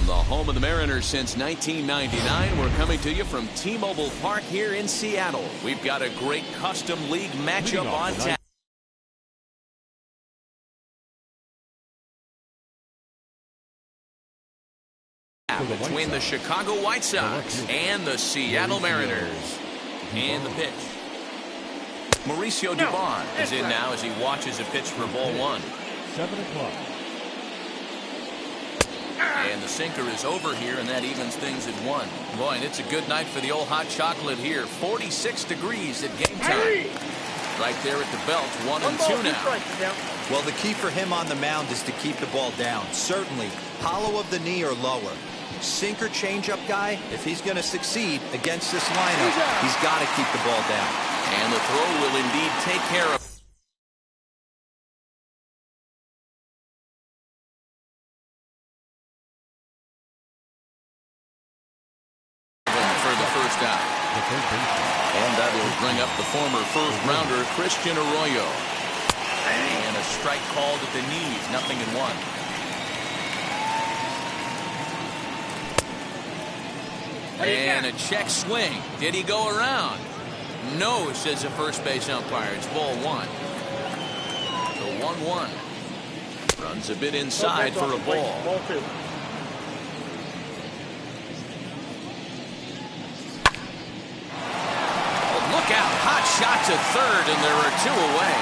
The home of the Mariners since 1999. We're coming to you from T-Mobile Park here in Seattle. We've got a great custom league matchup on tap between the Chicago White Sox and the Seattle Mariners. And the pitch. Mauricio Dubon is in now as he watches a pitch for ball one. 7 o'clock. And the sinker is over here, and that evens things at 1. Boy, and it's a good night for the old hot chocolate here. 46 degrees at game time. Right there at the belt, 1-2 now. Well, the key for him on the mound is to keep the ball down. Certainly, hollow of the knee or lower. Sinker changeup guy, if he's going to succeed against this lineup, he's got to keep the ball down. And the throw will indeed take care of out. And that will bring up the former first rounder Christian Arroyo. And a strike called at the knees, 0-1. And a check swing. Did he go around? No, says the first base umpire. It's ball 1. So 1-1. Runs a bit inside for a ball. Ball 2. Look out, hot shot to third, and there are 2 away.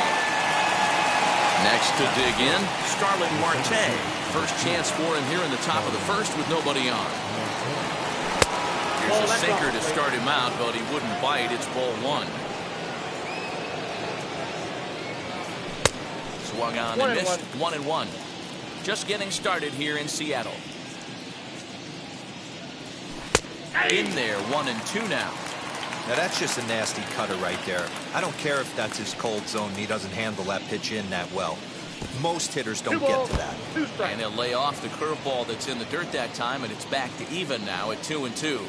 Next to dig in, Starling Marte. First chance for him here in the top of the first with nobody on. Here's a sinker to start him out, but he wouldn't bite. It's ball 1. Swung on and missed. 1-1. Just getting started here in Seattle. In there, 1-2 now. Now that's just a nasty cutter right there. I don't care if that's his cold zone and he doesn't handle that pitch in that well. Most hitters don't get to that. And he'll lay off the curveball that's in the dirt that time, and it's back to even now at 2-2.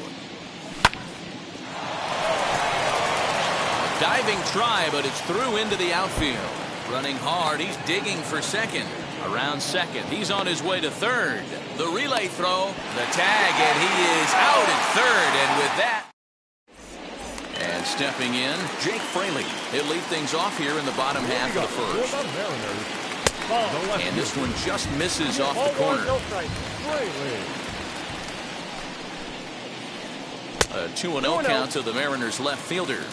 A diving try, but it's through into the outfield. Running hard, he's digging for second. Around second, he's on his way to third. The relay throw, the tag, and he is out at third, and with that. And stepping in, Jake Fraley. He'll lead things off here in the bottom half of the first. And this one just misses off the corner. A 2-0 count to the Mariners left fielder.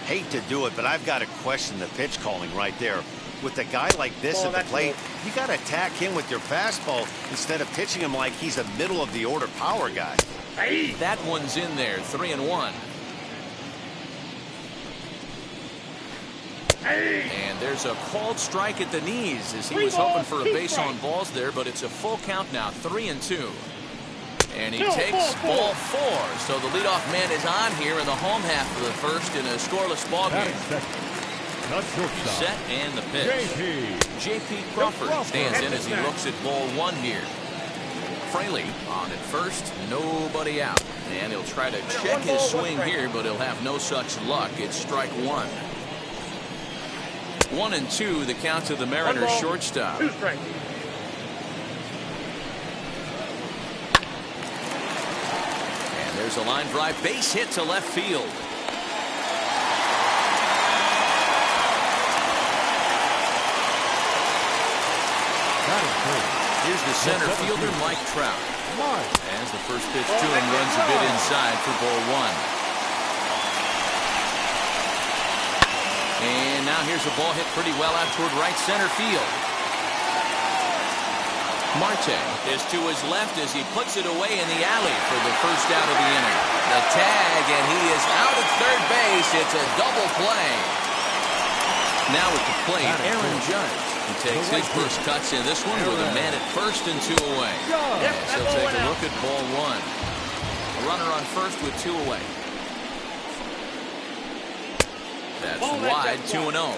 Hate to do it, but I've got to question the pitch calling right there. With a guy like this at the plate, you got to attack him with your fastball instead of pitching him like he's a middle of the order power guy. And there's a called strike at the knees as he was hoping for a base on balls there, but it's a full count now, 3-2. And he takes ball 4. So the leadoff man is on here in the home half of the first in a scoreless ball game. Set and the pitch. J.P. Crawford stands in as he looks at ball 1 here. Fraley on at first, nobody out. And he'll try to check his swing here, but he'll have no such luck. It's strike 1. 1-2, the count to the Mariners shortstop. 2 strikes. And there's a line drive, base hit to left field. Here's the center fielder, Mike Trout. As the first pitch to him runs a bit inside for ball 1. And now here's a ball hit pretty well out toward right center field. Marte is to his left as he puts it away in the alley for the first out of the inning. The tag, and he is out at third base. It's a double play. Now at the plate, Aaron Judge. He takes his first cuts in this one with a man at first and 2 away. Yes, he'll take a look at ball 1. A runner on first with 2 away. That's wide, 2-0.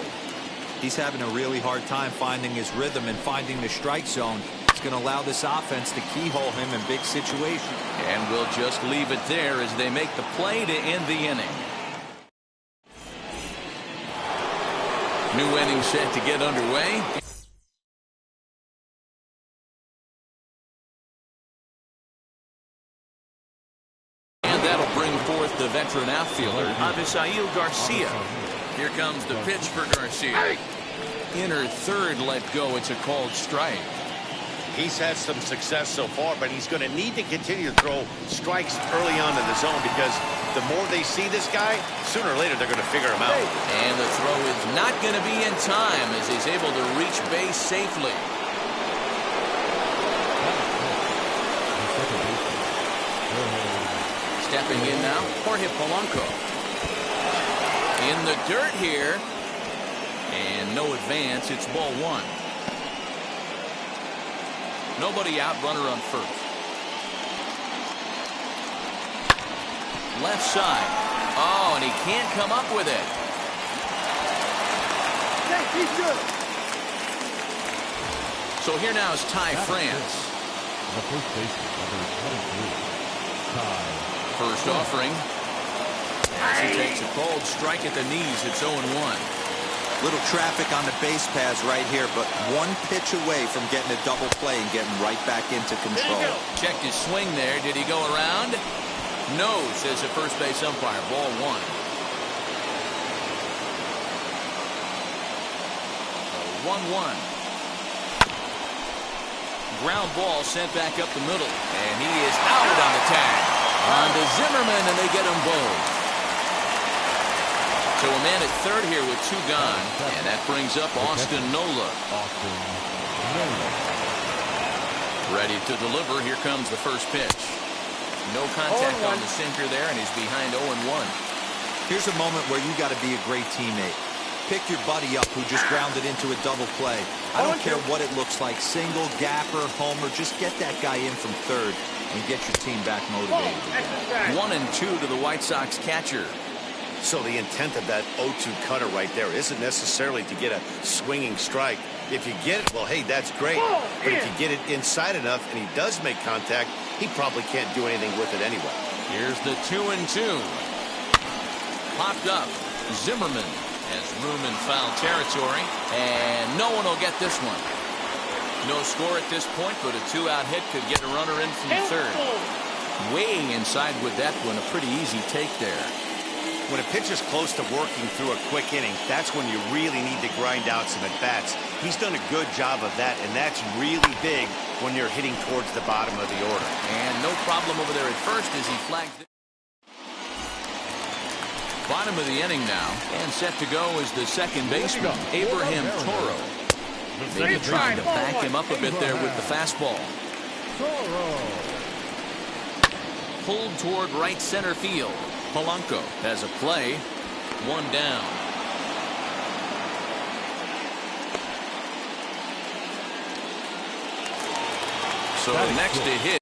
He's having a really hard time finding his rhythm and finding the strike zone. It's going to allow this offense to keyhole him in big situations. And we'll just leave it there as they make the play to end the inning. New inning set to get underway. And that'll bring forth the veteran outfielder, Avisail Garcia. Here comes the pitch for Garcia. Inner third let go. It's a called strike. He's had some success so far, but he's going to need to continue to throw strikes early on in the zone because the more they see this guy, sooner or later they're going to figure him out. And the throw is not going to be in time as he's able to reach base safely. Stepping in now, Jorge Polanco. In the dirt here. And no advance. It's ball 1. Nobody out, runner on first. Left side. Oh, and he can't come up with it. He's good. So here now is Ty France. The first baseman, number 23, Ty. First offering. As he takes a cold strike at the knees, it's 0-1. Little traffic on the base paths right here, but 1 pitch away from getting a double play and getting right back into control. Checked his swing there. Did he go around? No, says the first base umpire. Ball 1. 1-1. Ground ball sent back up the middle. And he is out on the tag. On to Zimmerman, and they get them both. So a man at third here with 2 gone. And that brings up Austin Nola. Ready to deliver. Here comes the first pitch. No contact on the sinker there, and he's behind 0-1. Here's a moment where you got to be a great teammate. Pick your buddy up who just grounded into a double play. I don't care what it looks like, single, gapper, homer, just get that guy in from third and get your team back motivated. 1-2 to the White Sox catcher. So the intent of that 0-2 cutter right there isn't necessarily to get a swinging strike. If you get it, well, hey, that's great. But if you get it inside enough and he does make contact, he probably can't do anything with it anyway. Here's the 2-2. Popped up. Zimmerman has room in foul territory, and no one will get this one. No score at this point, but a 2-out hit could get a runner in from third. Weighing inside with that one, a pretty easy take there. When a pitcher's close to working through a quick inning, that's when you really need to grind out some at-bats. He's done a good job of that, and that's really big when you're hitting towards the bottom of the order. And no problem over there at first as he flags it. Bottom of the inning now, and set to go is the second baseman, Abraham Toro. Maybe trying to back him up a bit there with the fastball. Pulled toward right center field. Polanco has a play. 1 down. So next to hit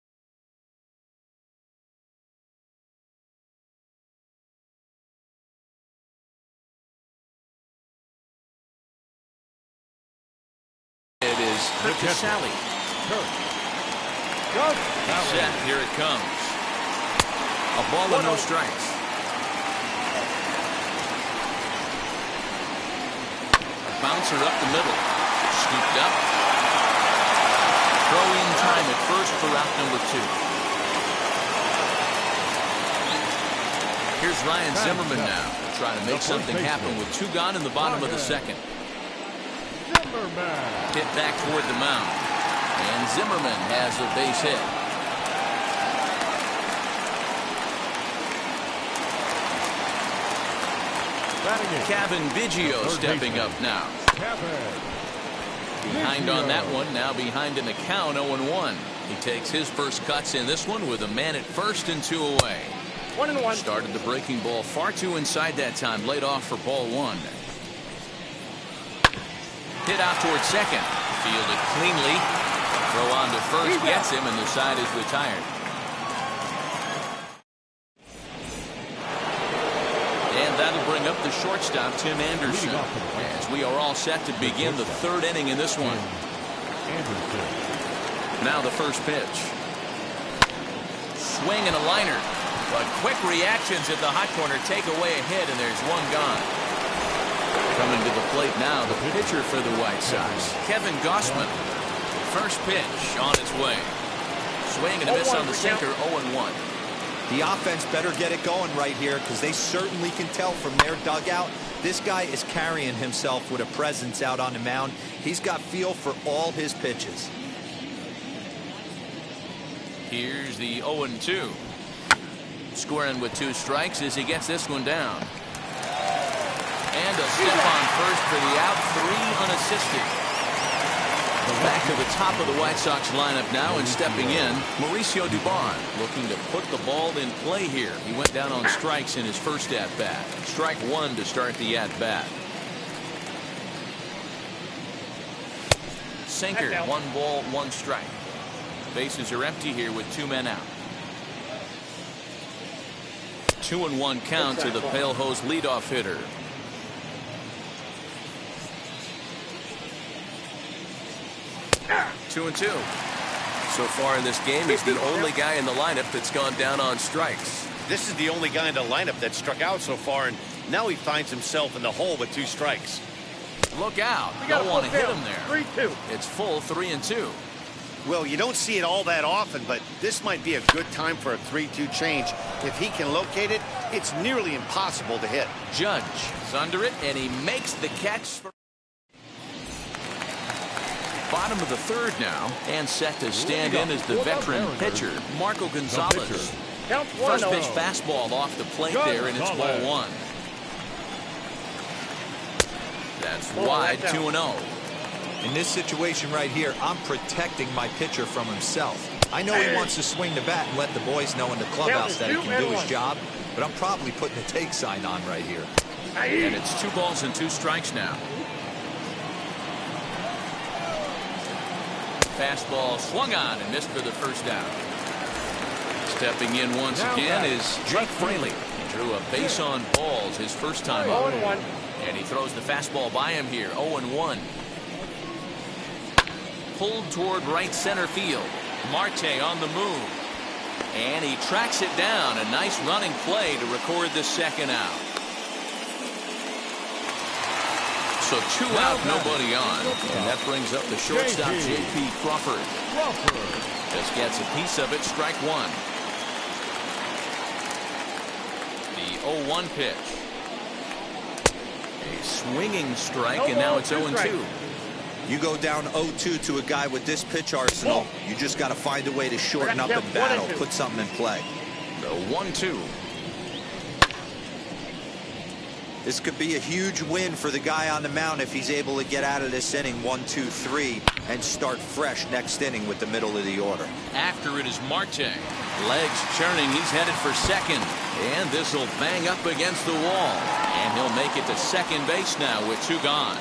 Curtis Sally. Set. Here it comes. A ball and no strikes. A bouncer up the middle. Scooped up. Throw in time at first for out number 2. Here's Ryan Zimmerman now, trying to make something happen with 2 gone in the bottom of the second. Hit back toward the mound. And Zimmerman has a base hit. Kevin Biggio stepping up now. Behind on that one, now behind in the count, 0-1. He takes his first cuts in this one with a man at first and 2 away. 1-1. Started the breaking ball far too inside that time. Laid off for ball 1. Hit out towards second. Fielded cleanly. Throw on to first. Gets him, and the side is retired. And that'll bring up the shortstop, Tim Anderson, as we are all set to begin the 3rd inning in this one. Now the first pitch. Swing and a liner. But quick reactions at the hot corner take away a hit, and there's 1 gone. Coming to the plate now, the pitcher for the White Sox, Kevin Gausman. First pitch on its way. Swing and a miss on the sinker, 0-1. The offense better get it going right here, because they certainly can tell from their dugout. This guy is carrying himself with a presence out on the mound. He's got feel for all his pitches. Here's the 0-2. Scoring with 2 strikes as he gets this one down. And a step on first for the out, 3 unassisted. Back to the top of the White Sox lineup now, and stepping in, Mauricio Dubon, looking to put the ball in play here. He went down on strikes in his first at-bat. Strike 1 to start the at-bat. Sinker, 1 ball, 1 strike. Bases are empty here with 2 men out. 2-1 count to the Pale Hose leadoff hitter. 2-2. So far in this game, he's the only guy in the lineup that's gone down on strikes. This is the only guy in the lineup that struck out so far, and now he finds himself in the hole with 2 strikes. Look out. Don't want to hit him there. 3-2. It's full 3-2. Well, you don't see it all that often, but this might be a good time for a 3-2 change. If he can locate it, it's nearly impossible to hit. Judge is under it, and he makes the catch. For bottom of the 3rd now, and set to stand in as the veteran pitcher, Marco Gonzalez. First pitch fastball off the plate there, and it's ball 1. That's wide, 2-0. In this situation right here, I'm protecting my pitcher from himself. I know he wants to swing the bat and let the boys know in the clubhouse that he can do his job, but I'm probably putting a take sign on right here. And it's 2 balls and 2 strikes now. Fastball swung on and missed for the first out. Stepping in once again is Jake Fraley. He drew a base on balls his first time up. 0-1. And he throws the fastball by him here, 0-1. Pulled toward right center field. Marte on the move. And he tracks it down. A nice running play to record the 2nd out. So 2 out, nobody on. And that brings up the shortstop, J.P. Crawford. Just gets a piece of it, strike 1. The 0-1 pitch. A swinging strike, and now it's 0-2. You go down 0-2 to a guy with this pitch arsenal, you just got to find a way to shorten up and battle, put something in play. The 1-2. This could be a huge win for the guy on the mound if he's able to get out of this inning 1-2-3 and start fresh next inning with the middle of the order. After it is Marte. Legs churning. He's headed for second. And this will bang up against the wall. And he'll make it to second base now with 2 gone.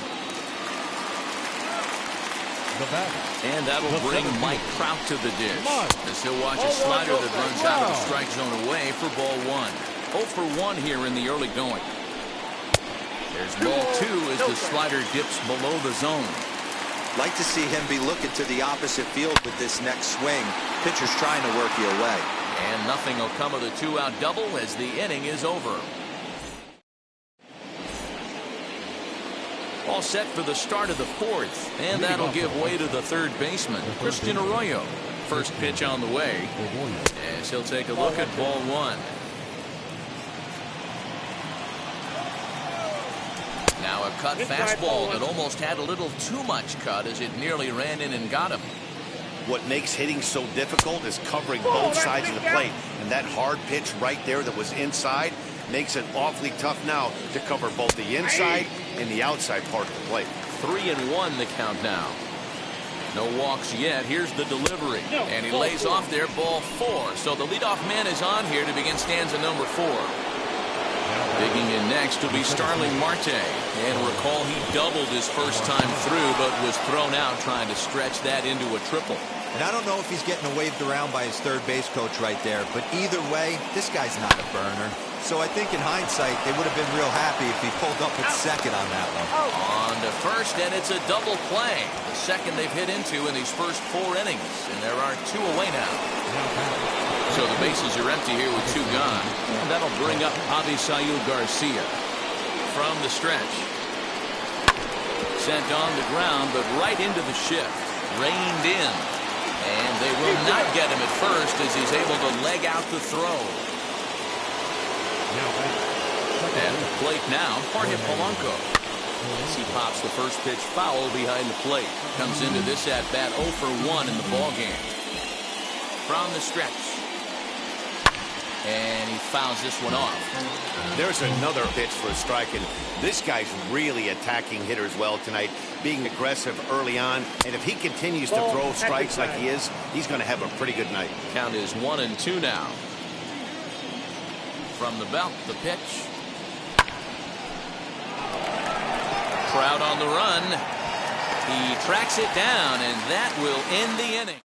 the batter. And that'll bring Mike Trout to the dish, as he'll watch a slider that runs out of the strike zone away for ball one. 0 for 1 here in the early going. There's ball 2 as the slider dips below the zone. Like to see him be looking to the opposite field with this next swing. Pitcher's trying to work you away. And nothing will come of the 2-out double as the inning is over. All set for the start of the 4th, and that'll give way to the third baseman, Christian Arroyo. First pitch on the way, as he'll take a look at ball 1. Now a cut fastball that almost had a little too much cut as it nearly ran in and got him. What makes hitting so difficult is covering both sides of the plate. And that hard pitch right there that was inside makes it awfully tough now to cover both the inside and the outside part of the plate. 3-1 the count now. No walks yet. Here's the delivery. And he lays off there, ball 4. So the leadoff man is on here to begin stanza number 4. Digging in next will be Starling Marte. And recall he doubled his first time through, but was thrown out trying to stretch that into a triple. And I don't know if he's getting waved around by his third base coach right there, but either way, this guy's not a burner. So I think in hindsight, they would have been real happy if he pulled up at second on that one. On to first, and it's a double play. The second they've hit into in these first 4 innings, and there are 2 away now. So the bases are empty here with 2 gone, and that'll bring up Avisail Garcia. From the stretch. Sent on the ground, but right into the shift. Reined in. And they will not get him at first as he's able to leg out the throw. And the plate now, Jorge Polanco. As he pops the first pitch foul behind the plate. Comes into this at-bat 0 for 1 in the ballgame. From the stretch. And he fouls this one off. There's another pitch for a strike, and this guy's really attacking hitters well tonight, being aggressive early on. And if he continues to throw strikes like he is, he's going to have a pretty good night. Count is 1-2 now. From the belt, the pitch. Trout on the run. He tracks it down, and that will end the inning.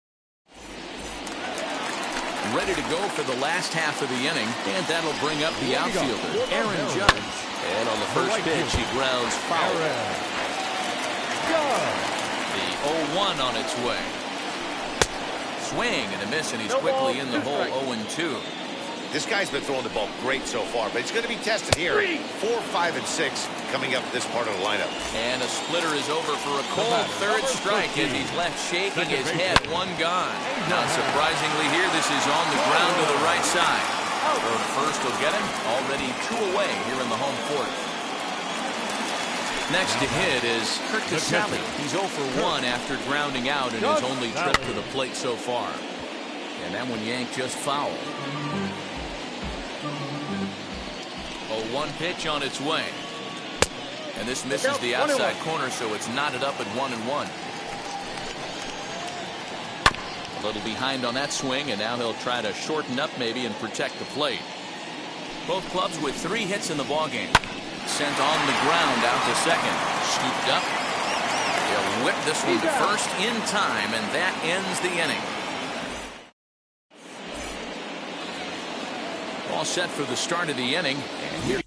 Ready to go for the last half of the inning, and that'll bring up the outfielder, Aaron Judge. And on the first pitch, he grounds foul. The 0-1 on its way. Swing and a miss, and he's quickly in the hole. 0-2. This guy's been throwing the ball great so far, but he's going to be tested here. 4, 5, and 6 coming up this part of the lineup. And a splitter is over for a cold third strike as he's left shaking his head. 1 gone. Not surprisingly here, this is on the ground to the right side. Throw to first will get him. Already 2 away here in the home 4th. Next to hit is Curt Casali. He's 0 for 1 after grounding out in his only trip to the plate so far. And that one yanked just foul. 0-1 pitch on its way. And this misses the outside corner, so it's knotted up at 1-1. A little behind on that swing, and now he'll try to shorten up maybe and protect the plate. Both clubs with 3 hits in the ballgame. Sent on the ground out to second. Scooped up. He'll whip this one to first in time, and that ends the inning. All set for the start of the inning. And here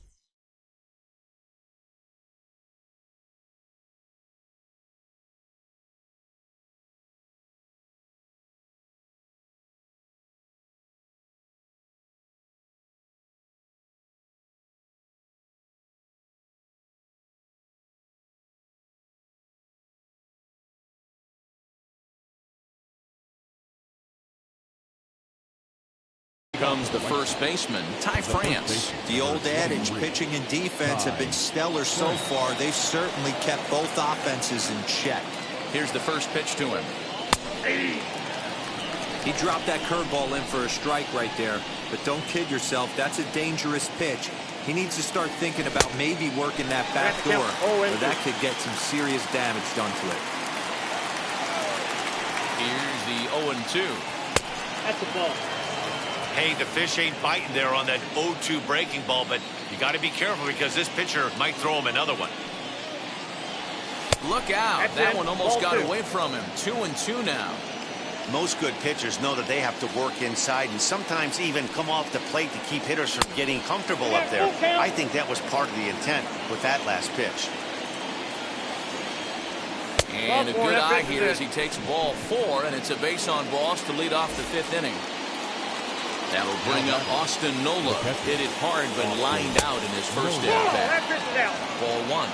comes the first baseman, Ty France. The old adage, pitching and defense have been stellar so far. They've certainly kept both offenses in check. Here's the first pitch to him. He dropped that curveball in for a strike right there. But don't kid yourself, that's a dangerous pitch. He needs to start thinking about maybe working that back door, or that could get some serious damage done to it. Here's the 0-2. That's a ball. Hey, the fish ain't biting there on that 0-2 breaking ball, but you got to be careful because this pitcher might throw him another one. Look out. That one almost got away from him. 2-2 now. Most good pitchers know that they have to work inside and sometimes even come off the plate to keep hitters from getting comfortable up there. I think that was part of the intent with that last pitch. And a good eye here as he takes ball 4, and it's a base on balls to lead off the 5th inning. That'll bring up Austin Nola. Hit it hard, but lined out in his first at-bat. Ball 1.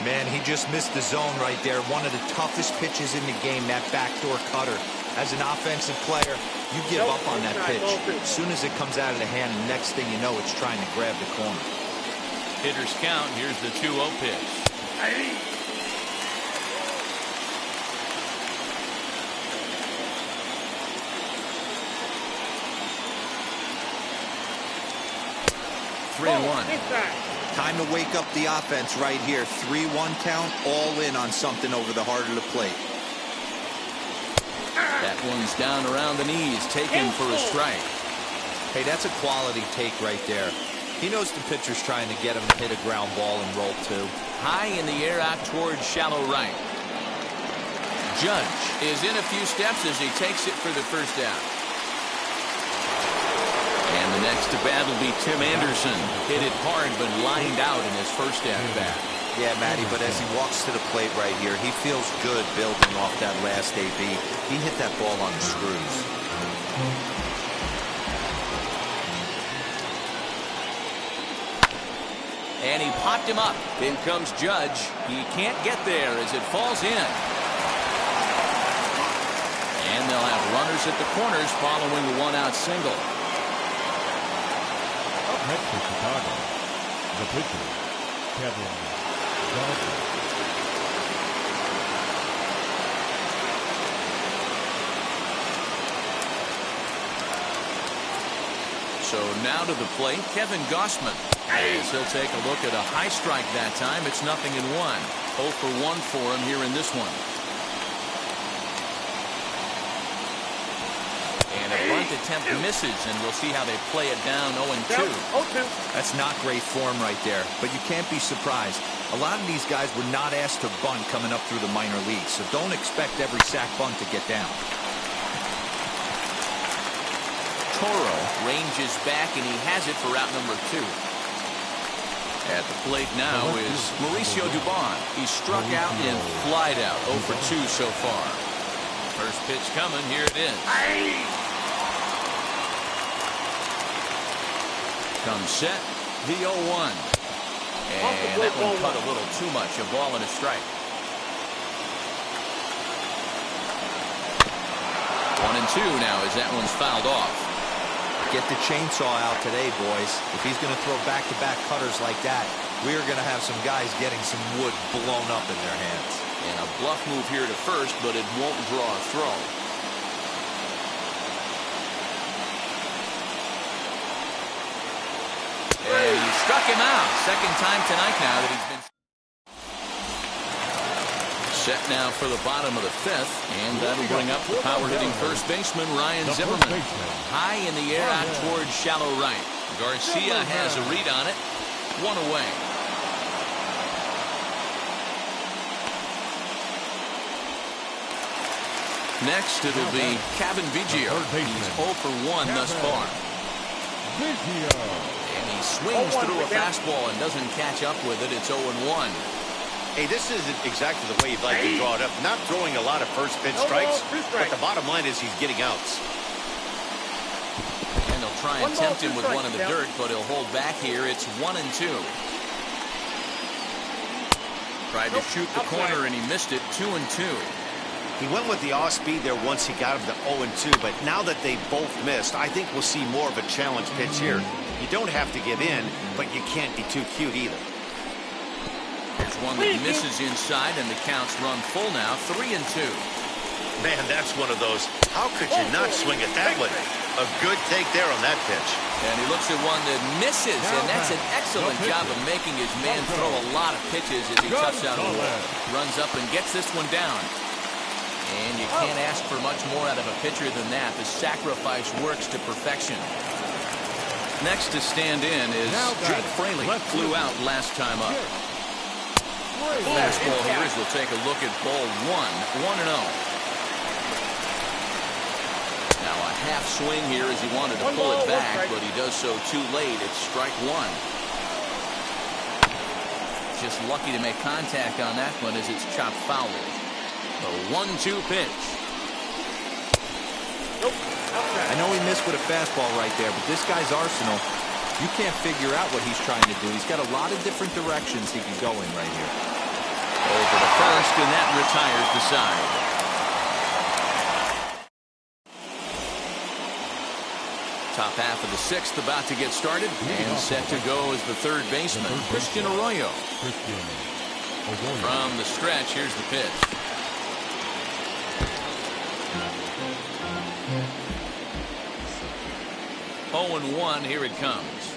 Man, he just missed the zone right there. One of the toughest pitches in the game, that backdoor cutter. As an offensive player, you give up on that pitch. As soon as it comes out of the hand, the next thing you know, it's trying to grab the corner. Hitters count. Here's the 2-0 pitch. 3-1. Time to wake up the offense right here. 3-1 count, all in on something over the heart of the plate. That one's down around the knees, taken for a strike. Hey, that's a quality take right there. He knows the pitcher's trying to get him to hit a ground ball and roll 2. High in the air out towards shallow right. Judge is in a few steps as he takes it for the first out. And the next to bat will be Tim Anderson. Hit it hard but lined out in his first at-bat. Yeah, Matty, but as he walks to the plate right here, he feels good building off that last AB. He hit that ball on the screws. And he popped him up. In comes Judge. He can't get there as it falls in. And they'll have runners at the corners following the one-out single. Up next for Chicago, the pitcher, Kevin Gausman. So now to the plate, Kevin Gausman. As he'll take a look at a high strike that time. It's 0-1. 0 for 1 for him here in this one. And a bunt attempt misses, and we'll see how they play it down 0-2. That's not great form right there, but you can't be surprised. A lot of these guys were not asked to bunt coming up through the minor leagues, so don't expect every sack bunt to get down. Toro ranges back, and he has it for route number 2. At the plate now is Mauricio Dubon. He's struck out and flied out. 0 for 2 so far. First pitch coming. Here it is. Comes set. The 0-1. And that one cut a little too much. A ball and a strike. 1-2 now as that one's fouled off. Get the chainsaw out today, boys. If he's going to throw back-to-back cutters like that, we are going to have some guys getting some wood blown up in their hands. And a bluff move here to first, but it won't draw a throw. And he struck him out. Second time tonight now that he's been set now for the bottom of the 5th, and that'll bring up the power-hitting first baseman Ryan Zimmerman. High in the air out towards shallow right. Garcia has a read on it. 1 away. Next it'll be Kevin Biggio. He's 0 for 1 thus far. And he swings through a fastball and doesn't catch up with it. It's 0-1. Hey, this isn't exactly the way you'd like to draw it up. Not throwing a lot of first pitch strikes, but the bottom line is he's getting outs. And they'll try and tempt him with one in the dirt, but he'll hold back here. It's 1-2. Tried to shoot the corner, and he missed it. 2-2. He went with the off speed there once he got him to 0-2, but now that they both missed, I think we'll see more of a challenge pitch here. You don't have to give in, but you can't be too cute either. There's one that misses inside, and the counts run full now. 3-2. Man, that's one of those. How could you not swing at that one? A good take there on that pitch. And he looks at one that misses, and that's an excellent job of making his man throw a lot of pitches as he toughs out a wall. Runs up and gets this one down. And you can't ask for much more out of a pitcher than that. The sacrifice works to perfection. Next to stand in is Jake Fraley. Flew out last time up. Fastball here as we'll take a look at ball 1-0. Now a half swing here as he wanted to pull it back, but he does so too late. It's strike one. Just lucky to make contact on that one as it's chopped foul. The 1-2 pitch. I know he missed with a fastball right there, but this guy's arsenal, you can't figure out what he's trying to do. He's got a lot of different directions he could go in right here. Over to first, and that retires the side. Top half of the sixth about to get started, and set to go is the third baseman, Christian Arroyo. From the stretch, here's the pitch. 0-1, here it comes.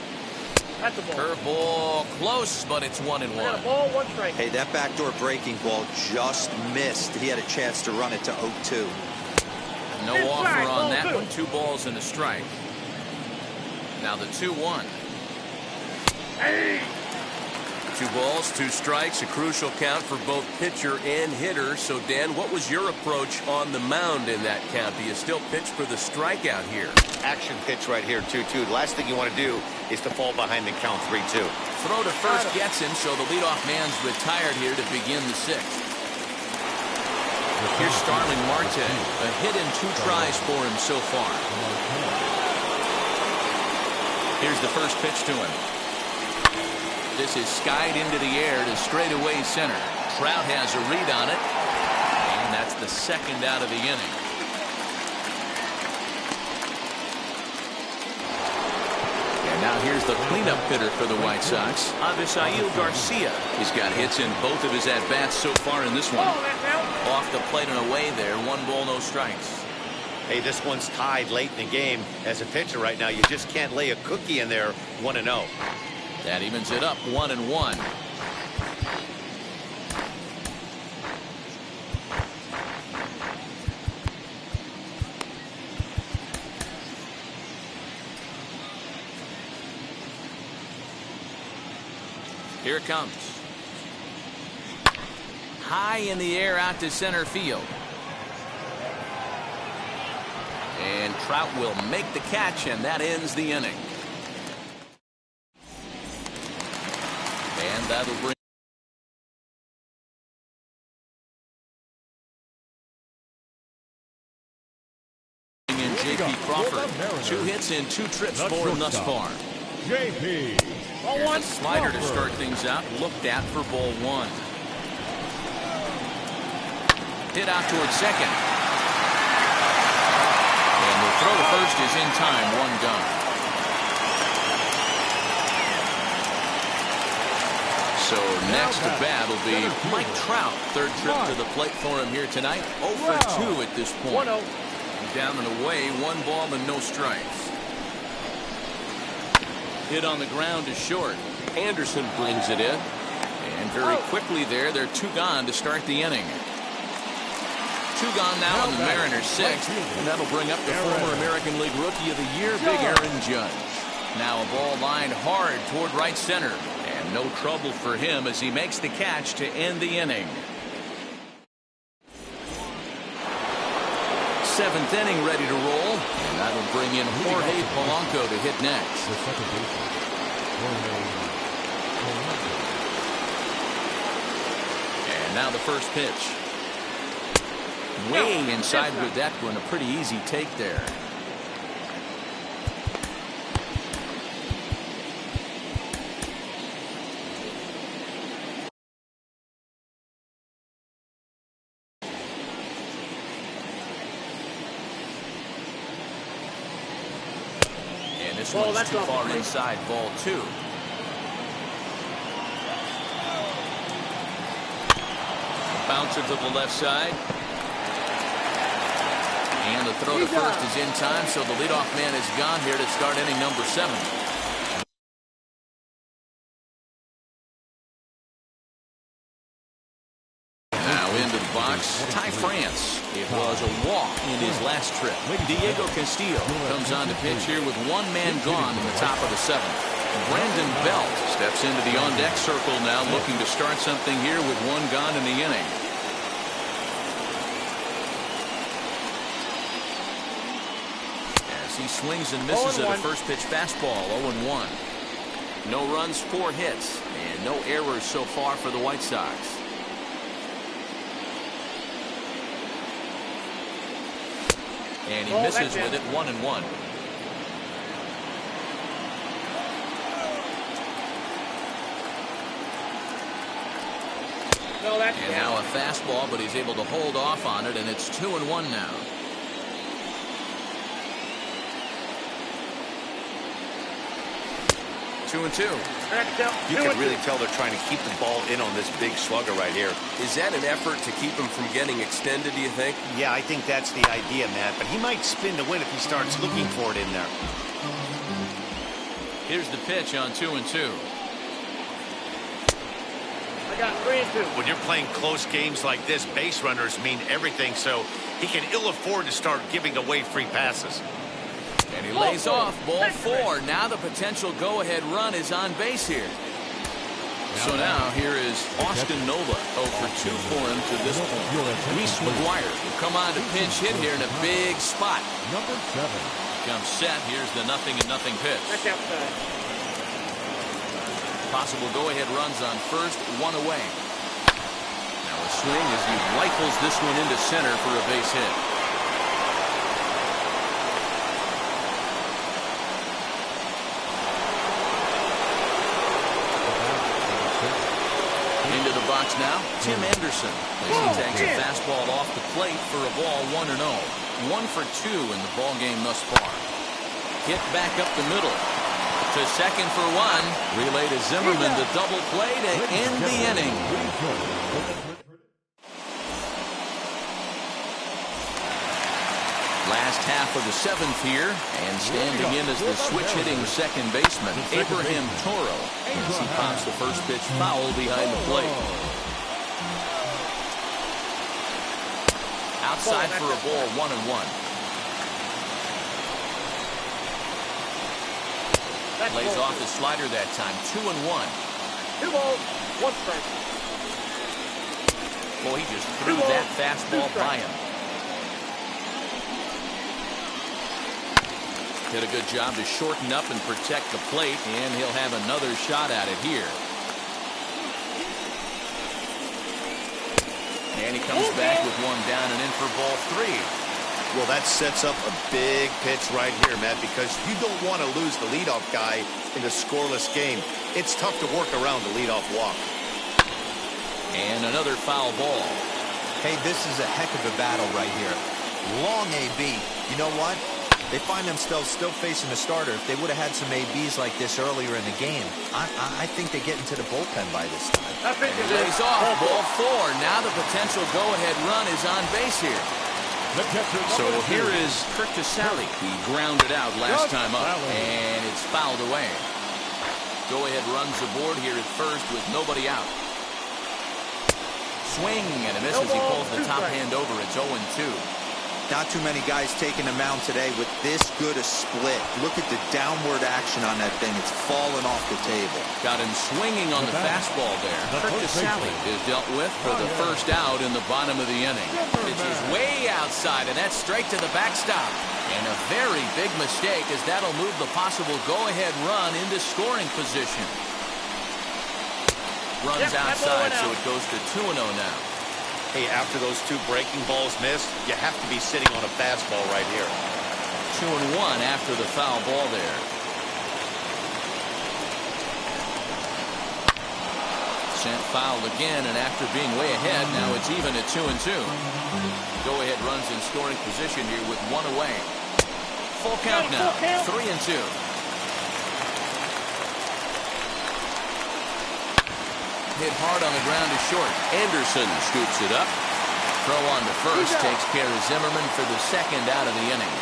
That's a ball. Curveball close, but it's 1-1. Ball, 1 strike. Hey, that backdoor breaking ball just missed. He had a chance to run it to 0-2. No offer on that one. 2 balls and a strike. Now the 2-1. Hey. 2 balls, 2 strikes, a crucial count for both pitcher and hitter. So, Dan, what was your approach on the mound in that count? Do you still pitch for the strikeout here? Action pitch right here, 2-2. The last thing you want to do is to fall behind the count 3-2. Throw to first gets him, so the leadoff man's retired here to begin the sixth. Here's Starling Marte. A hit in 2 tries for him so far. Here's the first pitch to him. This is skied into the air to straightaway center. Trout has a read on it, and that's the second out of the inning. And now here's the cleanup hitter for the White Sox, Avisail Garcia. He's got hits in both of his at-bats so far in this one. Off the plate and away there, 1 ball, no strikes. Hey, this one's tied late in the game. As a pitcher right now, you just can't lay a cookie in there. 1-0. That evens it up, 1-1. Here it comes. High in the air out to center field. And Trout will make the catch, and that ends the inning. And that'll bring in J.P. Crawford. 2 hits in 2 trips for him thus far. J.P. Here's a slider to start things out. Looked at for ball 1. Hit out towards second. And the throw to first is in time. 1 done. So next to bat will be Mike Trout. Third trip to the plate for him here tonight. 0 for 2 at this point. 1-0. Down and away, 1 ball and no strikes. Hit on the ground is short. Anderson brings it in. And very quickly there, they're 2 gone to start the inning. 2 gone now in the Mariners' 6th. And that'll bring up the former American League Rookie of the Year, Big Aaron Judge. Now a ball lined hard toward right center. And no trouble for him as he makes the catch to end the inning. 7th inning ready to roll. And that'll bring in Jorge Polanco to hit next. And now the first pitch. Way inside with that one. A pretty easy take there. This one's too far inside, ball 2. Bouncer to the left side. And the throw to first is in time, so the leadoff man is gone here to start inning number 7. Now into the box, Ty France. It was a walk in his last trip. Diego Castillo comes on to pitch here with 1 man gone in the top of the 7th. Brandon Belt steps into the on-deck circle now, looking to start something here with one gone in the inning. As he swings and misses at a first pitch fastball, 0-1. No runs, 4 hits, and no errors so far for the White Sox. And he misses with it, 1-1. No, that's and now a fastball, but he's able to hold off on it, and it's 2-1 now. Two and two. You can really tell they're trying to keep the ball in on this big slugger right here. Is that an effort to keep him from getting extended, do you think? Yeah, I think that's the idea, Matt. But he might spin to win if he starts looking for it in there. Here's the pitch on 2-2. I got 3-2. When you're playing close games like this, base runners mean everything, so he can ill afford to start giving away free passes. And he lays off, ball 4. Now the potential go-ahead run is on base here. So now here is Austin Nola, 0 for 2 for him to this point. Reese McGuire will come on to pinch hit here in a big spot. Number 7. Comes set. Here's the 0-0 pitch. That's outside. Possible go-ahead runs on first, 1 away. Now a swing as he rifles this one into center for a base hit. Into the box now, Tim Anderson. As he takes a fastball off the plate for a ball, 1-0. 1 for 2 in the ball game thus far. Hit back up the middle. To second for 1. Relay to Zimmerman, the double play to end the inning. Last half of the 7th here, and standing in as the switch-hitting second baseman, Abraham Toro, as he pops the first pitch foul behind the plate. Outside for a ball, 1-1. Lays off the slider that time, 2-1. 2 balls, 1 strike. Boy, he just threw that fastball by him. Did a good job to shorten up and protect the plate, and he'll have another shot at it here. And he comes back with 1 down and in for ball 3. Well, that sets up a big pitch right here, Matt, because you don't want to lose the leadoff guy in a scoreless game. It's tough to work around the leadoff walk. And another foul ball. Hey, this is a heck of a battle right here. Long AB. You know what? They find themselves still facing the starter. If they would have had some ABs like this earlier in the game, I think they get into the bullpen by this time. And he lays off, ball 4. Now the potential go-ahead run is on base here. So here is Kirk Casale. He grounded out last time up, and it's fouled away. Go-ahead runs aboard here at first with nobody out. Swing and a miss as he pulls the top hand over. It's 0-2. Not too many guys taking the mound today with this good a split. Look at the downward action on that thing. It's falling off the table. Got him swinging on the fastball there. Kirk Casale is dealt with for the first out in the bottom of the inning. Pitch is way outside, and that's straight to the backstop. And a very big mistake, as that'll move the possible go-ahead run into scoring position. Runs outside, so it goes to 2-0 now. Hey, after those 2 breaking balls missed, you have to be sitting on a fastball right here. 2-1 after the foul ball there. Sent foul again, and after being way ahead, now it's even at 2-2. Go-ahead runs in scoring position here with 1 away. Full count now, 3-2. Hit hard on the ground to short. Anderson scoops it up. Throw on to first takes care of Zimmerman for the second out of the inning.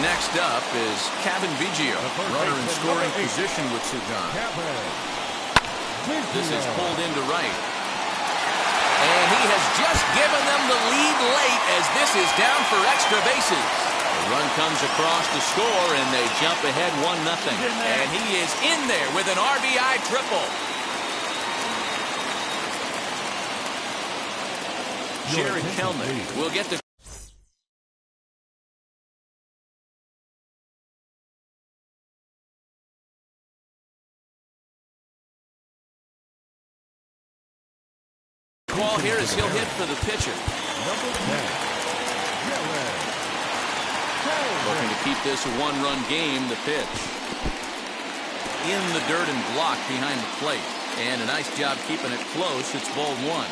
Next up is Cavan Biggio, runner in scoring position with Sugan. This is pulled into right. And he has just given them the lead late as this is down for extra bases. The run comes across to score, and they jump ahead 1-0. And he is in there with an RBI triple. Jared Kelnick will get the ball here as he'll hit for the pitcher. Number 10. Looking to keep this a one-run game. The pitch in the dirt and blocked behind the plate, and a nice job keeping it close. It's ball one.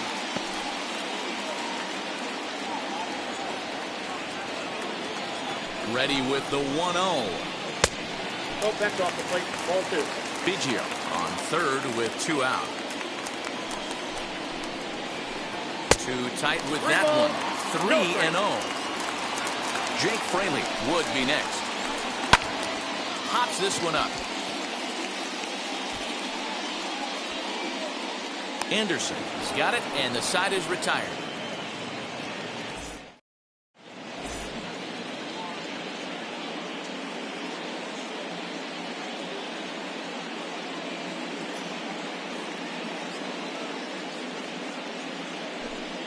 Ready with the 1-0. Oh, back off the plate. Ball two. Biggio on third with 2 out. Too tight with that one. 3-0. Jake Fraley would be next. Hops this one up. Anderson has got it, and the side is retired.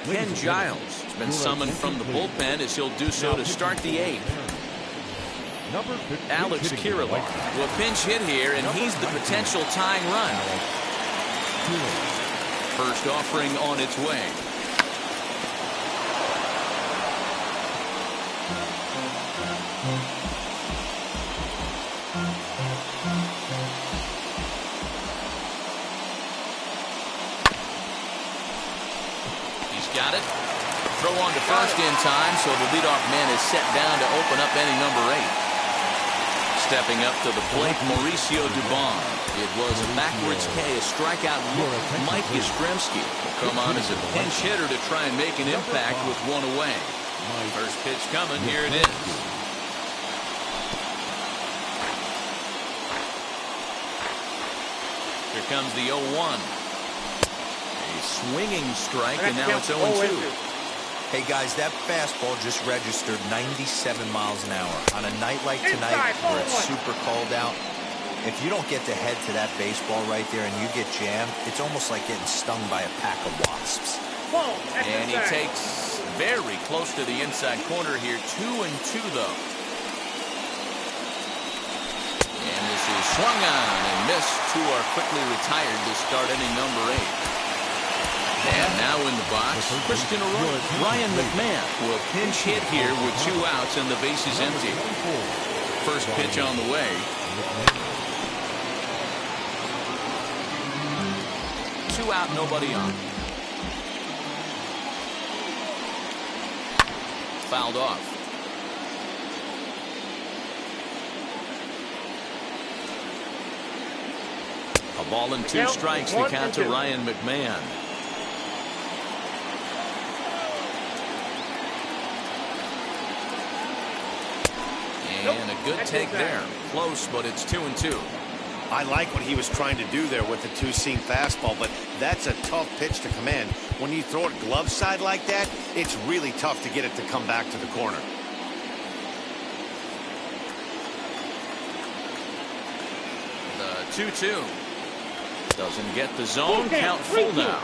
Ken Giles has been summoned from the bullpen as he'll do so to start the 8th. Alex Kirilloff will pinch hit here, and he's the potential tying run. First offering on its way. Got it. Throw on to first in time, so the leadoff man is set down to open up inning number 8. Stepping up to the plate, Mauricio Dubon. It was a backwards K, a strikeout look. Mike Yastrzemski will come on as a pinch hitter to try and make an impact with 1 away. First pitch coming. Here it is. Here comes the 0-1. A swinging strike, and now it's 0-2. Hey, guys, that fastball just registered 97 miles an hour. On a night like tonight where it's super cold out, if you don't get to head to that baseball right there and you get jammed, it's almost like getting stung by a pack of wasps. And he takes very close to the inside corner here. 2-2, though. And this is swung on and missed. 2 are quickly retired to start inning number 8. And now in the box, Christian Arroyo. Ryan McMahon will pinch hit here with 2 outs and the base is empty. First pitch on the way. Two out, nobody on. Fouled off. A ball and 2 strikes to count to Ryan McMahon. And a good take there. Close, but it's 2-2. I like what he was trying to do there with the 2-seam fastball, but that's a tough pitch to command. When you throw it glove side like that, it's really tough to get it to come back to the corner. The 2-2. Doesn't get the zone. Count full now.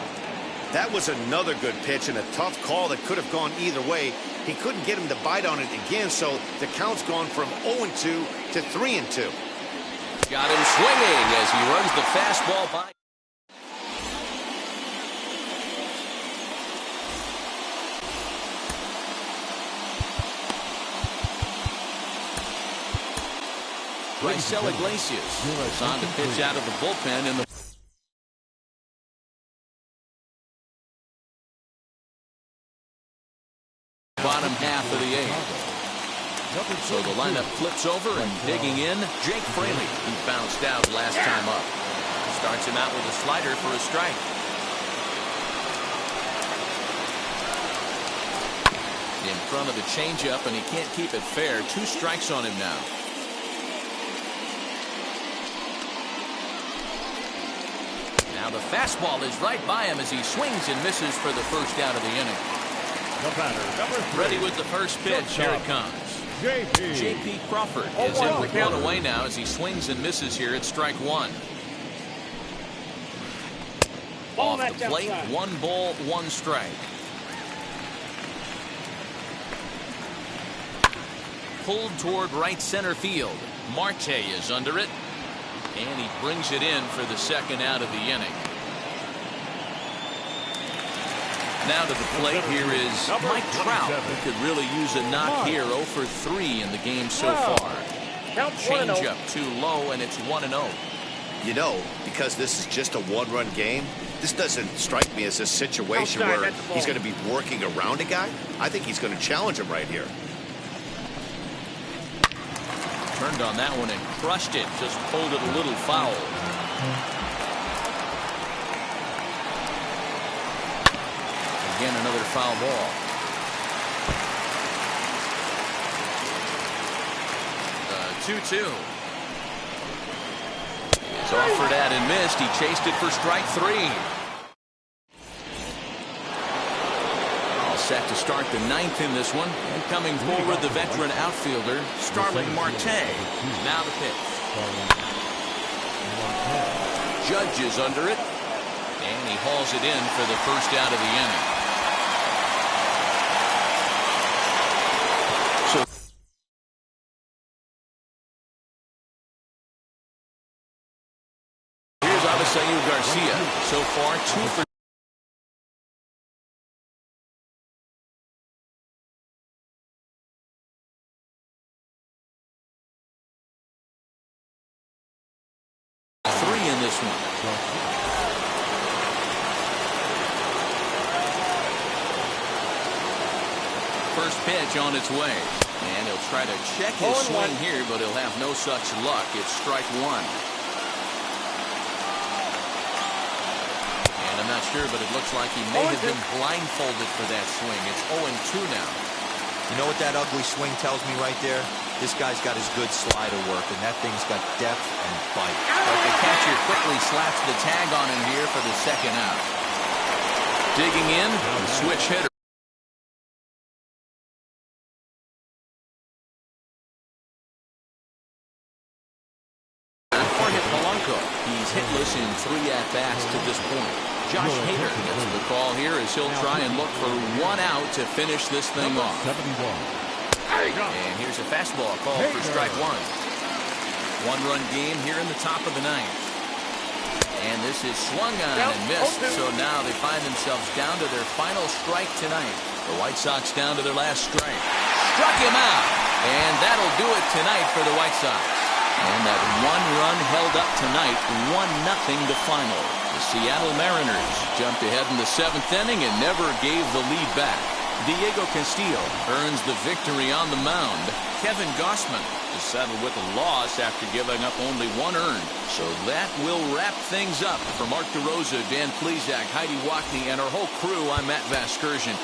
That was another good pitch and a tough call that could have gone either way. He couldn't get him to bite on it again, so the count's gone from 0-2 to 3-2. Got him swinging as he runs the fastball by. Raisel Iglesias is on to pitch out of the bullpen in the bottom half of the 8th. So the lineup flips over and digging in, Jake Fraley. He bounced out last time up. Starts him out with a slider for a strike. In front of the changeup, and he can't keep it fair. 2 strikes on him now. Now the fastball is right by him as he swings and misses for the first out of the inning. The batter, number 3. Ready with the first pitch. Here it comes. J.P. Crawford is in with one away now as he swings and misses here at strike one. Off the plate, 1 ball, 1 strike. Pulled toward right center field. Marte is under it, and he brings it in for the second out of the inning. Now to the plate, here is Mike Trout, who could really use a knock here. 0 for 3 in the game so far. Changeup too low, and it's 1-0. You know, because this is just a one-run game, this doesn't strike me as a situation where he's going to be working around a guy. I think he's going to challenge him right here. Turned on that one and crushed it. Just pulled it a little foul. Again, another foul ball. 2-2. It's offered at and missed. He chased it for strike 3. All set to start the 9th in this one. And coming forward, the veteran outfielder, Starling Marte. Now the pitch. Judge is under it. And he hauls it in for the first out of the inning. Avisail Garcia, so far 2 for 3 in this one. First pitch on its way, and he'll try to check his swing here, but he'll have no such luck. It's strike 1. I'm not sure, but it looks like he may have been blindfolded for that swing. It's 0-2 now. You know what that ugly swing tells me right there? This guy's got his good slider work, and that thing's got depth and bite. But the catcher quickly slaps the tag on him here for the second out. Digging in, the switch hitter. Jorge Polanco. He's hitless in 3 at-bats to this point. Josh Hader gets the call here as he'll try and look for 1 out to finish this thing off. And here's a fastball called for strike 1. 1-run game here in the top of the 9th. And this is swung on and missed. So now they find themselves down to their final strike tonight. The White Sox down to their last strike. Struck him out. And that'll do it tonight for the White Sox. And that 1 run held up tonight, 1-0 the final. The Seattle Mariners jumped ahead in the 7th inning and never gave the lead back. Diego Castillo earns the victory on the mound. Kevin Gausman is settled with a loss after giving up only 1 earned. So that will wrap things up. For Mark DeRosa, Dan Plesac, Heidi Wackney, and our whole crew, I'm Matt Vasgersian.